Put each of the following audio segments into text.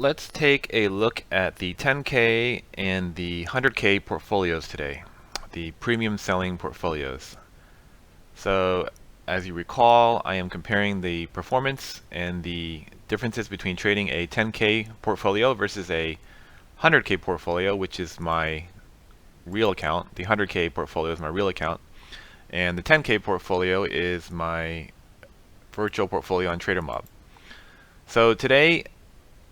let's take a look at the 10K and the 100K portfolios today, the premium selling portfolios. So as you recall, I am comparing the performance and the differences between trading a 10K portfolio versus a 100K portfolio, which is my real account. The 100K portfolio is my real account, and the 10K portfolio is my virtual portfolio on TraderMob. So today,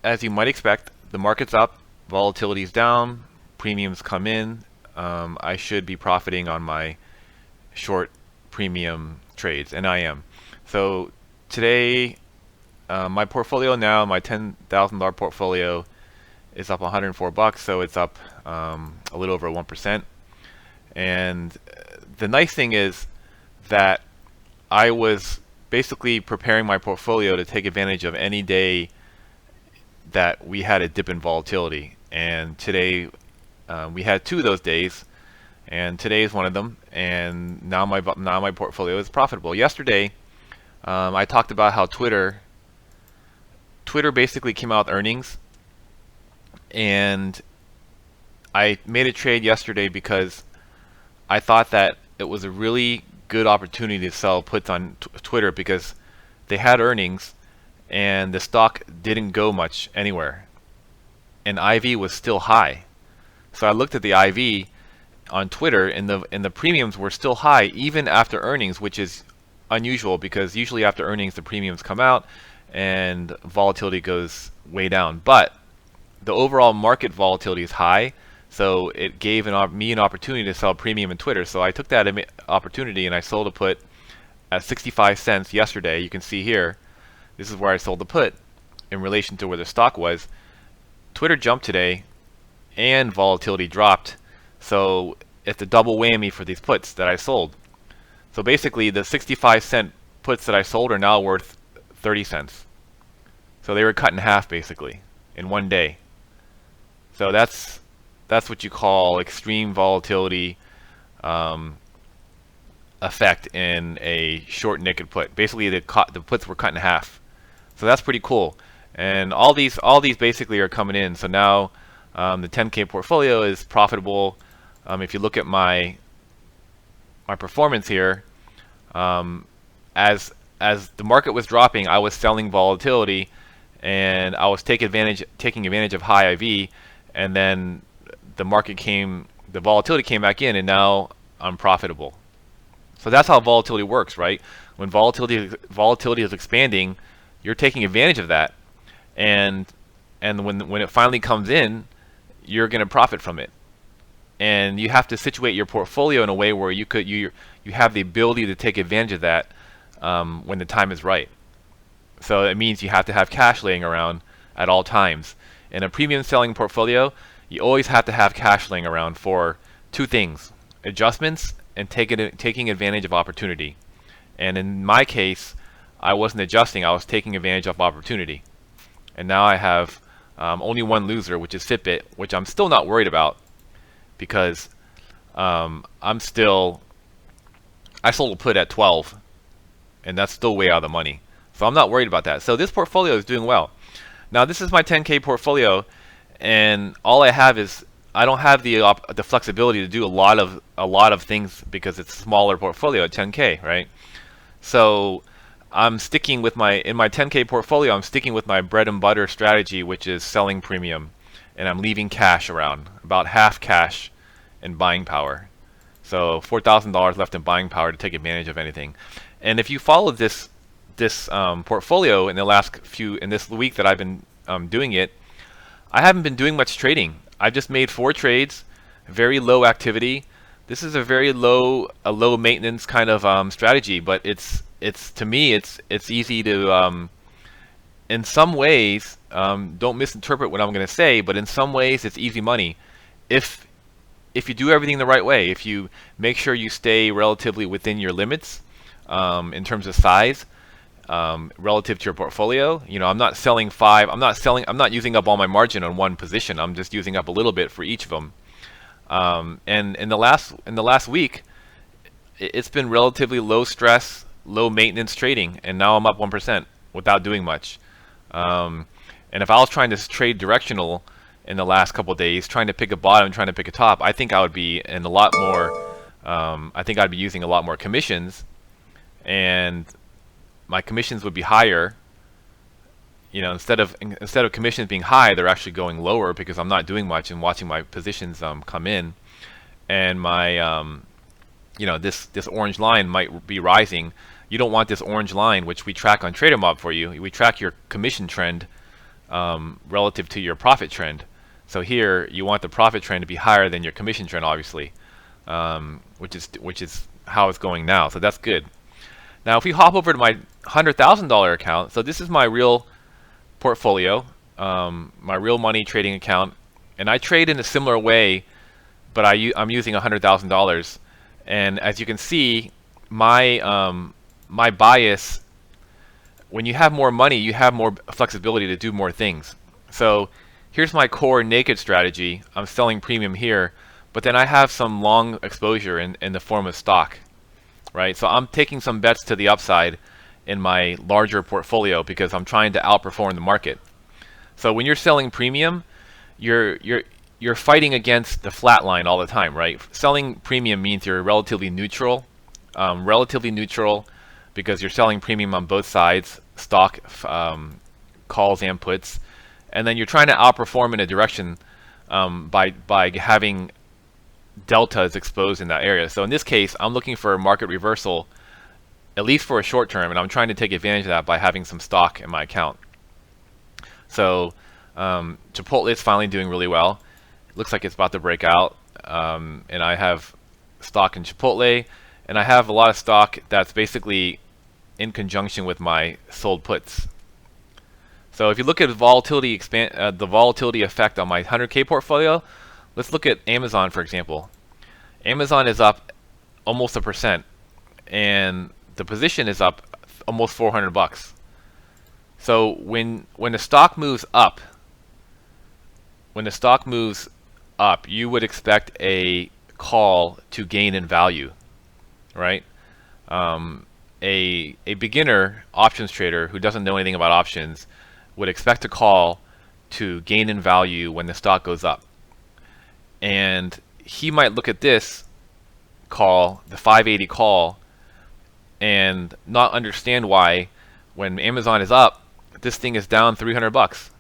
as you might expect, the market's up, volatility's down, premiums come in. I should be profiting on my short premium trades, and I am. So today, my portfolio now, my $10,000 portfolio is up 104 bucks, so it's up a little over 1%. And the nice thing is that I was basically preparing my portfolio to take advantage of any day that we had a dip in volatility, and today we had two of those days, and today is one of them. And now my portfolio is profitable. Yesterday, I talked about how Twitter basically came out with earnings, and I made a trade yesterday because I thought that it was a really good opportunity to sell puts on Twitter because they had earnings and the stock didn't go much anywhere, and IV was still high. So I looked at the IV on Twitter, and the premiums were still high even after earnings, which is unusual because usually after earnings the premiums come out and volatility goes way down. But the overall market volatility is high, so it gave me an opportunity to sell premium in Twitter. So I took that opportunity and I sold a put at 65 cents yesterday. You can see here, this is where I sold the put in relation to where the stock was. Twitter jumped today and volatility dropped, so it's a double whammy for these puts that I sold. So basically the 65-cent puts that I sold are now worth 30 cents. So they were cut in half basically in one day. So that's what you call extreme volatility effect in a short naked put. Basically the puts were cut in half. So that's pretty cool. And all these basically are coming in. So now the 10K portfolio is profitable. If you look at my performance here, as the market was dropping, I was selling volatility, and I was taking advantage of high IV, and then the volatility came back in, and now I'm profitable. So that's how volatility works, right? When volatility is expanding, you're taking advantage of that, and when it finally comes in, you're going to profit from it. And you have to situate your portfolio in a way where you have the ability to take advantage of that when the time is right. So it means you have to have cash laying around at all times. In a premium selling portfolio, you always have to have cash laying around for two things: adjustments and taking advantage of opportunity. And in my case, I wasn't adjusting, I was taking advantage of opportunity. And now I have only one loser, which is Fitbit, which I'm still not worried about because I sold a put at 12, and that's still way out of the money. So I'm not worried about that. So this portfolio is doing well. Now this is my 10K portfolio, and all I have is I don't have the flexibility to do a lot of things because it's a smaller portfolio at 10K, right? So I'm sticking with in my 10K portfolio, I'm sticking with my bread and butter strategy, which is selling premium, and I'm leaving cash around, about half cash and buying power. So $4,000 left in buying power to take advantage of anything. And if you follow this portfolio in this week that I've been doing it, I haven't been doing much trading. I've just made 4 trades, very low activity. This is a very low maintenance kind of strategy, but to me it's easy to in some ways, don't misinterpret what I'm going to say, but in some ways it's easy money if you do everything the right way. If you make sure you stay relatively within your limits in terms of size relative to your portfolio. You know, I'm not selling 5. I'm not using up all my margin on one position. I'm just using up a little bit for each of them. And in the last week, it's been relatively low stress, low maintenance trading, and now I'm up 1% without doing much. And if I was trying to trade directional in the last couple of days, trying to pick a bottom, trying to pick a top, I think I would be in a lot more. I think I'd be using a lot more commissions, and my commissions would be higher. You know, instead of commissions being high, they're actually going lower because I'm not doing much and watching my positions come in, and my you know, this orange line might be rising. You don't want this orange line, which we track on TraderMob for you. We track your commission trend relative to your profit trend. So here you want the profit trend to be higher than your commission trend, obviously, which is how it's going now. So that's good. Now if we hop over to my $100,000 account, so this is my real portfolio, my real money trading account, and I trade in a similar way, but I'm using $100,000, and as you can see, my my bias, when you have more money, you have more flexibility to do more things. So here's my core naked strategy. I'm selling premium here, but then I have some long exposure in the form of stock, right? So I'm taking some bets to the upside in my larger portfolio because I'm trying to outperform the market. So when you're selling premium, you're fighting against the flat line all the time, right? Selling premium means you're relatively neutral, because you're selling premium on both sides, stock, calls and puts, and then you're trying to outperform in a direction by having deltas exposed in that area. So in this case, I'm looking for a market reversal, at least for a short term, and I'm trying to take advantage of that by having some stock in my account. So Chipotle is finally doing really well. It looks like it's about to break out, and I have stock in Chipotle, and I have a lot of stock that's basically in conjunction with my sold puts. So if you look at volatility the volatility effect on my 100K portfolio, let's look at Amazon, for example. Amazon is up almost 1%, and the position is up almost 400 bucks. So when the stock moves up, you would expect a call to gain in value, right? A beginner options trader who doesn't know anything about options would expect a call to gain in value when the stock goes up. And he might look at this call, the 580 call, and not understand why when Amazon is up, this thing is down 300 bucks.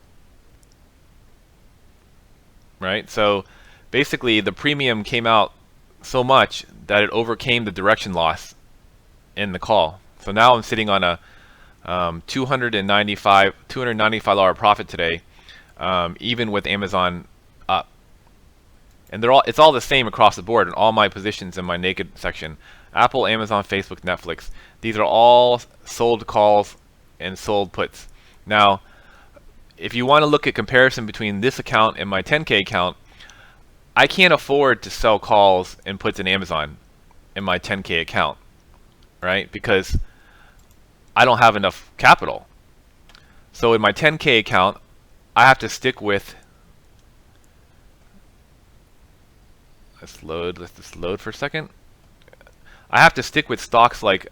Right? So basically the premium came out so much that it overcame the direction loss in the call. So now I'm sitting on a $295 profit today, even with Amazon up. And it's all the same across the board in all my positions in my naked section. Apple, Amazon, Facebook, Netflix. These are all sold calls and sold puts. Now, if you want to look at comparison between this account and my 10K account, I can't afford to sell calls and puts in Amazon in my 10K account, right? Because I don't have enough capital. So in my 10K account, I have to stick with, let's just load for a second. I have to stick with stocks like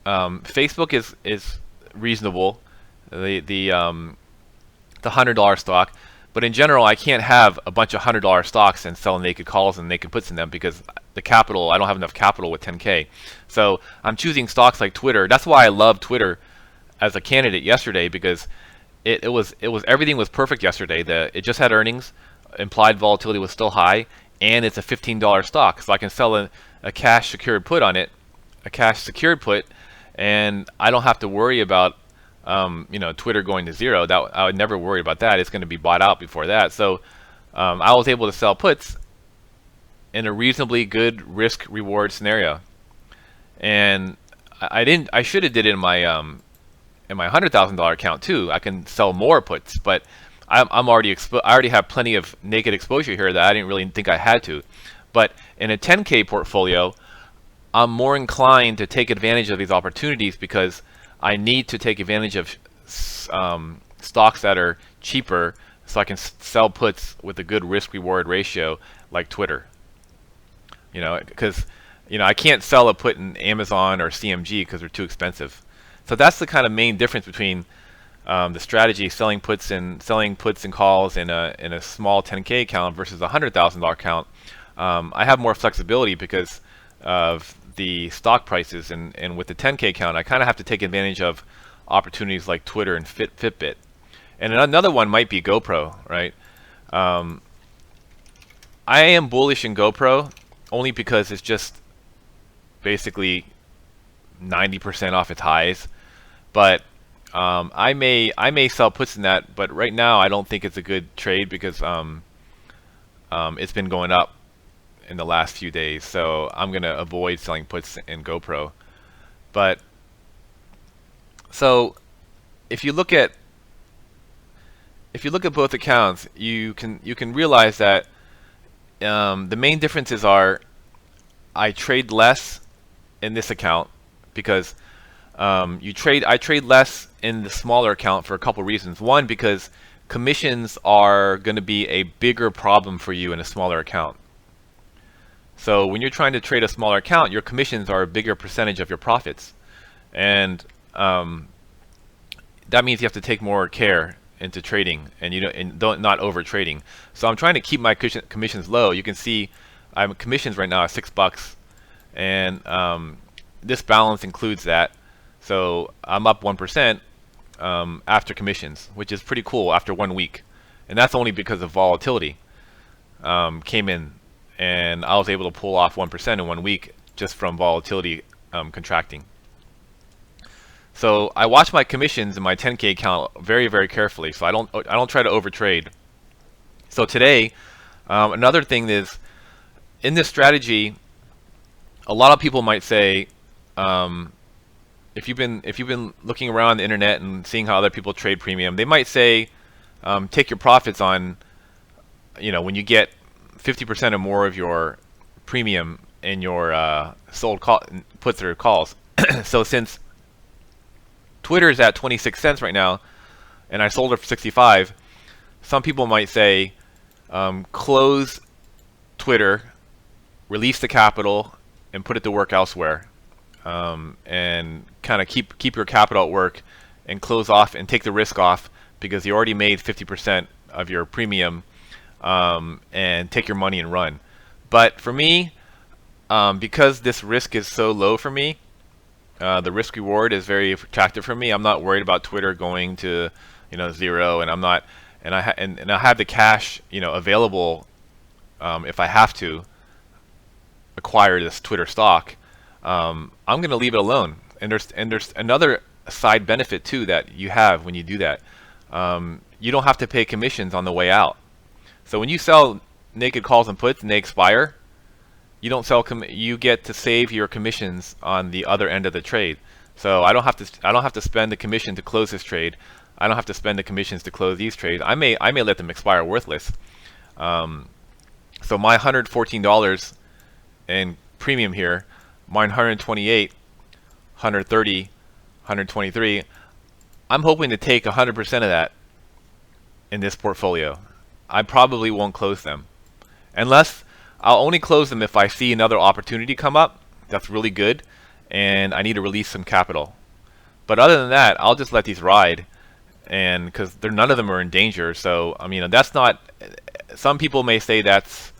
Facebook is reasonable, the $100 stock, but in general I can't have a bunch of $100 stocks and sell naked calls and naked puts in them because the capital, I don't have enough capital with 10K. So I'm choosing stocks like Twitter. That's why I love Twitter as a candidate yesterday, because it was everything was perfect yesterday. It just had earnings, implied volatility was still high, and it's a $15 stock, so I can sell a cash secured put on it, and I don't have to worry about Twitter going to zero. That I would never worry about that. It's going to be bought out before that. So I was able to sell puts in a reasonably good risk reward scenario, and I should have did it in my $100,000 account too. I can sell more puts, but I already have plenty of naked exposure here that I didn't really think I had to. But in a 10K portfolio, I'm more inclined to take advantage of these opportunities because I need to take advantage of stocks that are cheaper, so I can sell puts with a good risk-reward ratio, like Twitter. Because I can't sell a put in Amazon or CMG because they're too expensive. So that's the kind of main difference between the strategy selling puts and calls in a small 10K account versus a $100,000 account, I have more flexibility because of the stock prices, and with the 10K account, I kind of have to take advantage of opportunities like Twitter and Fitbit. And another one might be GoPro, right? I am bullish in GoPro only because it's just basically 90% off its highs, but I may sell puts in that, but right now I don't think it's a good trade because it's been going up in the last few days, so I'm gonna avoid selling puts in GoPro. But so if you look at both accounts, you can realize that the main differences are I trade less in this account because I trade less in the smaller account for a couple reasons. One, because commissions are going to be a bigger problem for you in a smaller account. So when you're trying to trade a smaller account, your commissions are a bigger percentage of your profits, and that means you have to take more care into trading, and not over trading. So I'm trying to keep my commissions low. You can see I'm commissions right now at $6, and this balance includes that. So I'm up 1% after commissions, which is pretty cool after 1 week, and that's only because of volatility came in, and I was able to pull off 1% in 1 week just from volatility contracting. So I watch my commissions in my 10K account very, very carefully, so I don't try to overtrade. So today, another thing is, in this strategy, a lot of people might say, if you've been looking around the internet and seeing how other people trade premium, they might say, take your profits on, when you get 50% or more of your premium in your sold puts or calls. So since Twitter is at 26 cents right now, and I sold it for 65, some people might say, close Twitter, release the capital, and put it to work elsewhere, and kind of keep your capital at work and close off and take the risk off because you already made 50% of your premium, and take your money and run. But for me, because this risk is so low for me, the risk reward is very attractive for me. I'm not worried about Twitter going to zero, and I have the cash available if I have to acquire this Twitter stock. I'm going to leave it alone. And there's another side benefit too that you have when you do that. You don't have to pay commissions on the way out. So when you sell naked calls and puts and they expire, you don't sell. You get to save your commissions on the other end of the trade. So I don't have to spend the commission to close this trade. I don't have to spend the commissions to close these trades. I may let them expire worthless. So my $114 in premium here, mine 128, 130, 123. I'm hoping to take 100% of that in this portfolio. I probably won't close them, unless I'll only close them if I see another opportunity come up that's really good and I need to release some capital. But other than that, I'll just let these ride, and because none of them are in danger. So I mean, that's not. Some people may say that's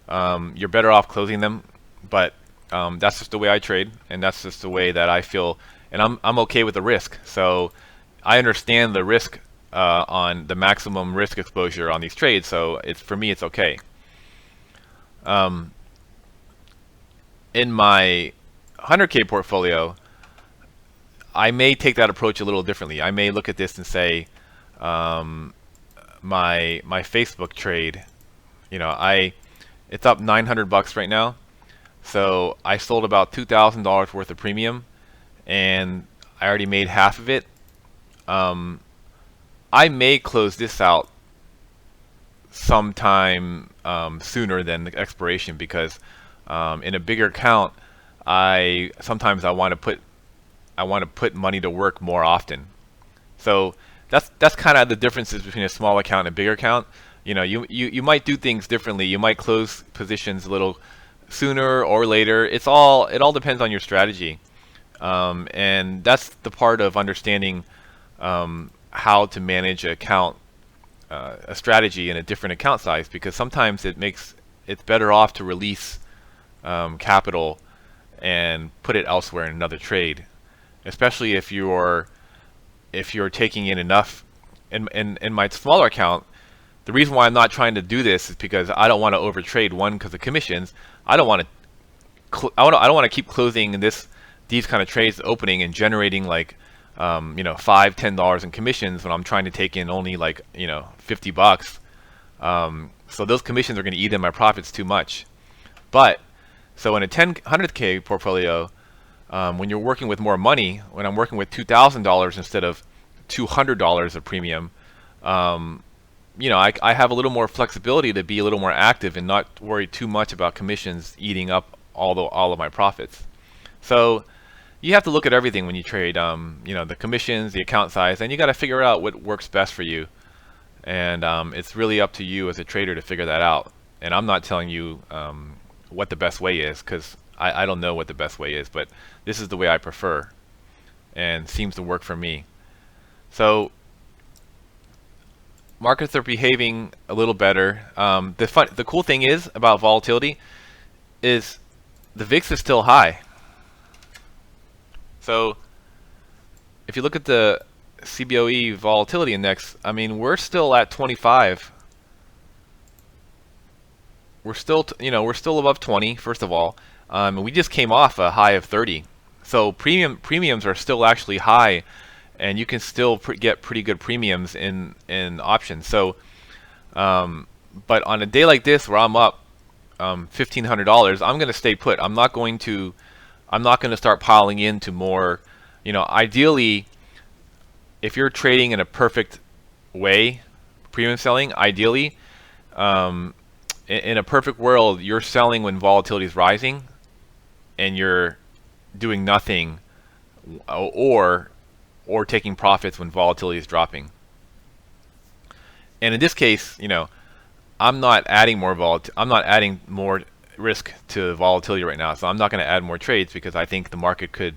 you're better off closing them, but that's just the way I trade, and that's just the way that I feel, and I'm okay with the risk. So I understand the risk on the maximum risk exposure on these trades. So for me, it's okay. In my 100K portfolio, I may take that approach a little differently. I may look at this and say, my Facebook trade, it's up $900 right now. So I sold about $2,000 worth of premium, and I already made half of it. I may close this out sometime sooner than the expiration, because in a bigger account, sometimes I want to put money to work more often. So that's kind of the differences between a small account and a bigger account. You might do things differently. You might close positions a little sooner or later. It all depends on your strategy, and that's the part of understanding how to manage an account, a strategy in a different account size, because sometimes it's better off to release capital and put it elsewhere in another trade, especially if you're taking in enough. In my smaller account, the reason why I'm not trying to do this is because I don't want to overtrade. One, because of commissions. I don't want to. I don't want to keep closing these kind of trades, opening and generating like $5-10 in commissions when I'm trying to take in only like $50. So those commissions are going to eat in my profits too much. But so in a 100K portfolio, when you're working with more money, when I'm working with $2,000 instead of $200 of premium, I have a little more flexibility to be a little more active and not worry too much about commissions eating up all of my profits. So you have to look at everything when you trade, the commissions, the account size, and you got to figure out what works best for you. And it's really up to you as a trader to figure that out. And I'm not telling you what the best way is, because I don't know what the best way is, but this is the way I prefer and seems to work for me. So markets are behaving a little better. The cool thing is about volatility is the VIX is still high. So if you look at the CBOE volatility index, I mean, we're still at 25. We're still we're still above 20, first of all. We just came off a high of 30. So premiums are still actually high, and you can still get pretty good premiums in options. So but on a day like this where I'm up $1,500, I'm going to stay put. I'm not going to start piling into more. Ideally, if you're trading in a perfect way, premium selling, ideally, in a perfect world, you're selling when volatility is rising, and you're doing nothing, or taking profits when volatility is dropping. And in this case, I'm not adding more risk to volatility right now, so I'm not going to add more trades, because I think the market could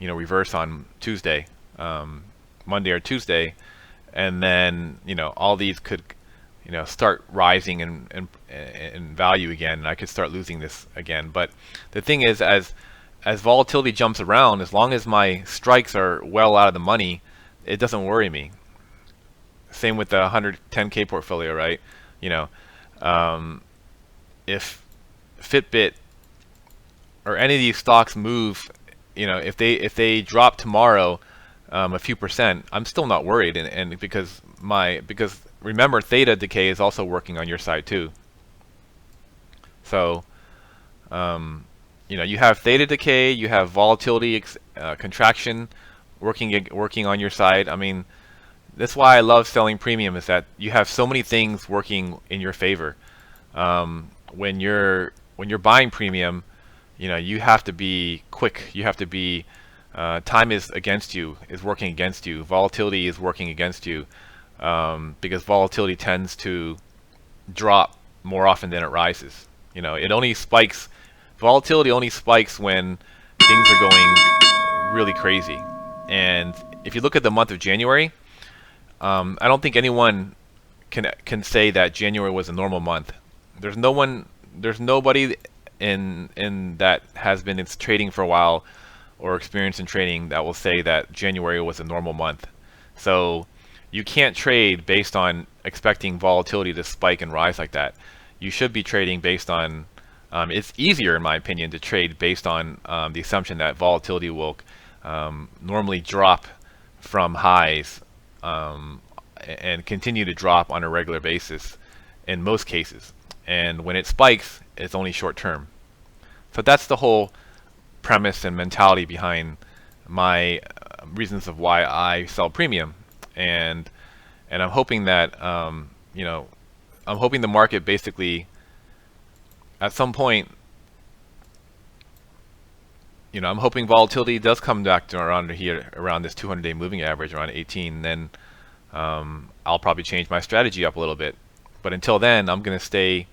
reverse on Tuesday, Monday or Tuesday, and then all these could start rising in value again, and I could start losing this again. But the thing is, as volatility jumps around, as long as my strikes are well out of the money, it doesn't worry me. Same with the 110K portfolio, right? If Fitbit or any of these stocks move, if they drop tomorrow a few percent, I'm still not worried, and because remember, theta decay is also working on your side too. So you have theta decay, you have volatility contraction working on your side. I mean, that's why I love selling premium, is that you have so many things working in your favor. When you're buying premium, you have to be quick. You have to be time is working against you. Volatility is working against you, because volatility tends to drop more often than it rises. It only spikes. Volatility only spikes when things are going really crazy. And if you look at the month of January, I don't think anyone can say that January was a normal month. There's nobody in that has been in trading for a while or experienced in trading that will say that January was a normal month. So you can't trade based on expecting volatility to spike and rise like that. You should be trading based on it's easier, in my opinion, to trade based on the assumption that volatility will normally drop from highs and continue to drop on a regular basis in most cases. And when it spikes, it's only short term. So that's the whole premise and mentality behind my reasons of why I sell premium. And I'm hoping that I'm hoping the market basically at some point, I'm hoping volatility does come back to around here, around this 200-day moving average, around 18. Then I'll probably change my strategy up a little bit. But until then, I'm going to stay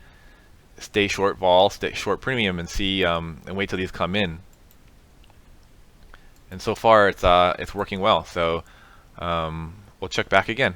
short vol, stay short premium, and see and wait till these come in. And so far, it's working well. So we'll check back again.